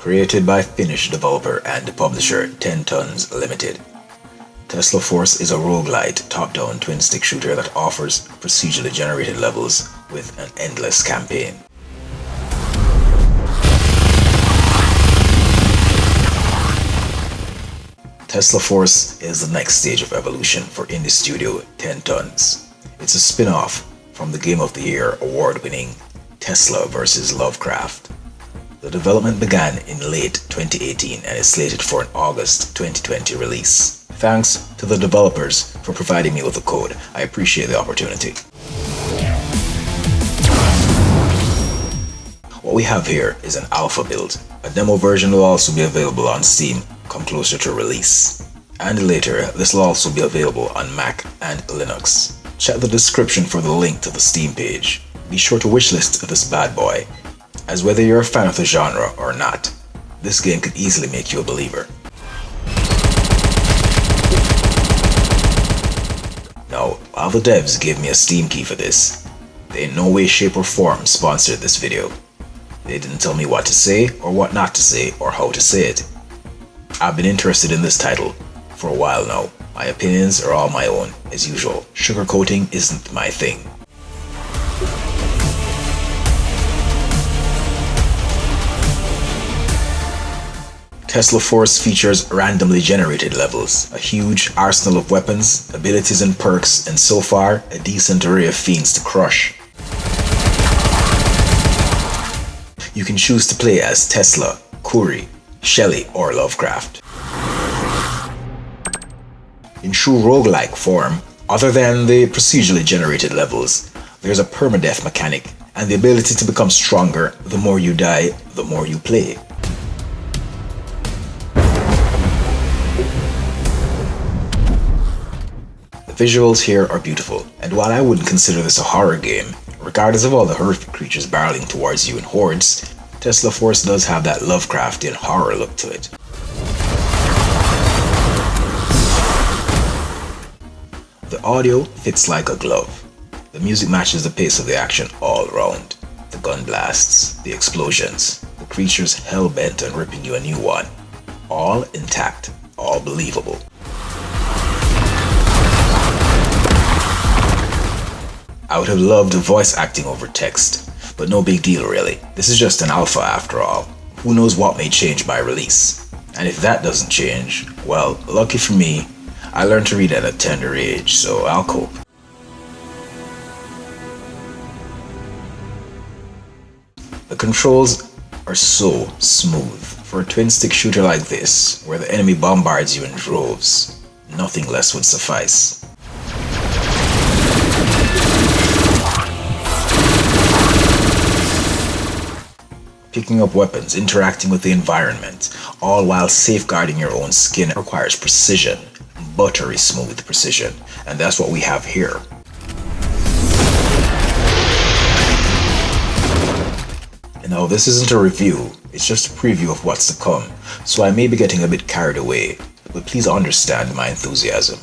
Created by Finnish developer and publisher Tons Ltd. Tesla Force is a roguelite top-down twin-stick shooter that offers procedurally generated levels with an endless campaign. Tesla Force is the next stage of evolution for indie studio 10 Tons. It's a spin-off from the Game of the Year award-winning Tesla vs. Lovecraft. The development began in late 2018 and is slated for an August 2020 release. Thanks to the developers for providing me with the code. I appreciate the opportunity. What we have here is an alpha build. A demo version will also be available on Steam come closer to release. And later, this will also be available on Mac and Linux. Check the description for the link to the Steam page. Be sure to wishlist this bad boy, as whether you're a fan of the genre or not, this game could easily make you a believer. Now, while the devs gave me a Steam key for this, they in no way, shape or form sponsored this video. They didn't tell me what to say or what not to say or how to say it. I've been interested in this title for a while now. My opinions are all my own, as usual. Sugarcoating isn't my thing. Tesla Force features randomly generated levels, a huge arsenal of weapons, abilities and perks, and so far, a decent array of fiends to crush. You can choose to play as Tesla, Kuri, Shelley, or Lovecraft. In true roguelike form, other than the procedurally generated levels, there's a permadeath mechanic and the ability to become stronger the more you die, the more you play. The visuals here are beautiful, and while I wouldn't consider this a horror game, regardless of all the horrific creatures barreling towards you in hordes, Tesla Force does have that Lovecraftian horror look to it. The audio fits like a glove. The music matches the pace of the action all around. The gun blasts, the explosions, the creatures hell-bent on ripping you a new one. All intact, all believable. I would have loved voice acting over text, but no big deal really. This is just an alpha after all. Who knows what may change by release? And if that doesn't change, well, lucky for me, I learned to read at a tender age, so I'll cope. The controls are so smooth. For a twin-stick shooter like this, where the enemy bombards you in droves, nothing less would suffice. Picking up weapons, interacting with the environment, all while safeguarding your own skin requires precision, buttery smooth precision, and that's what we have here. And now this isn't a review, it's just a preview of what's to come, so I may be getting a bit carried away, but please understand my enthusiasm.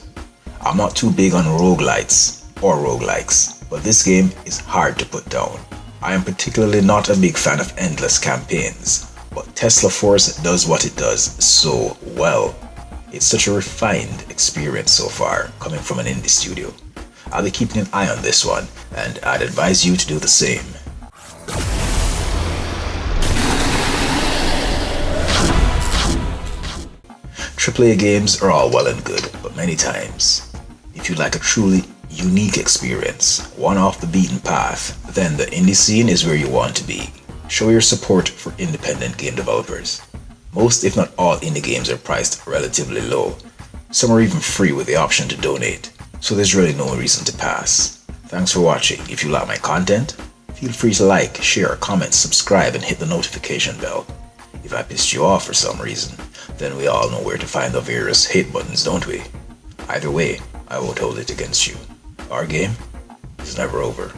I'm not too big on roguelites or roguelikes, but this game is hard to put down. I am particularly not a big fan of endless campaigns, but Tesla Force does what it does so well. It's such a refined experience so far, coming from an indie studio. I'll be keeping an eye on this one, and I'd advise you to do the same. AAA games are all well and good, but many times, if you'd like a truly unique experience, one off the beaten path, then the indie scene is where you want to be. Show your support for independent game developers. Most, if not all, indie games are priced relatively low. Some are even free with the option to donate, so there's really no reason to pass. Thanks for watching. If you like my content, feel free to like, share, comment, subscribe, and hit the notification bell. If I pissed you off for some reason, then we all know where to find the various hate buttons, don't we? Either way, I won't hold it against you. Our game is never over.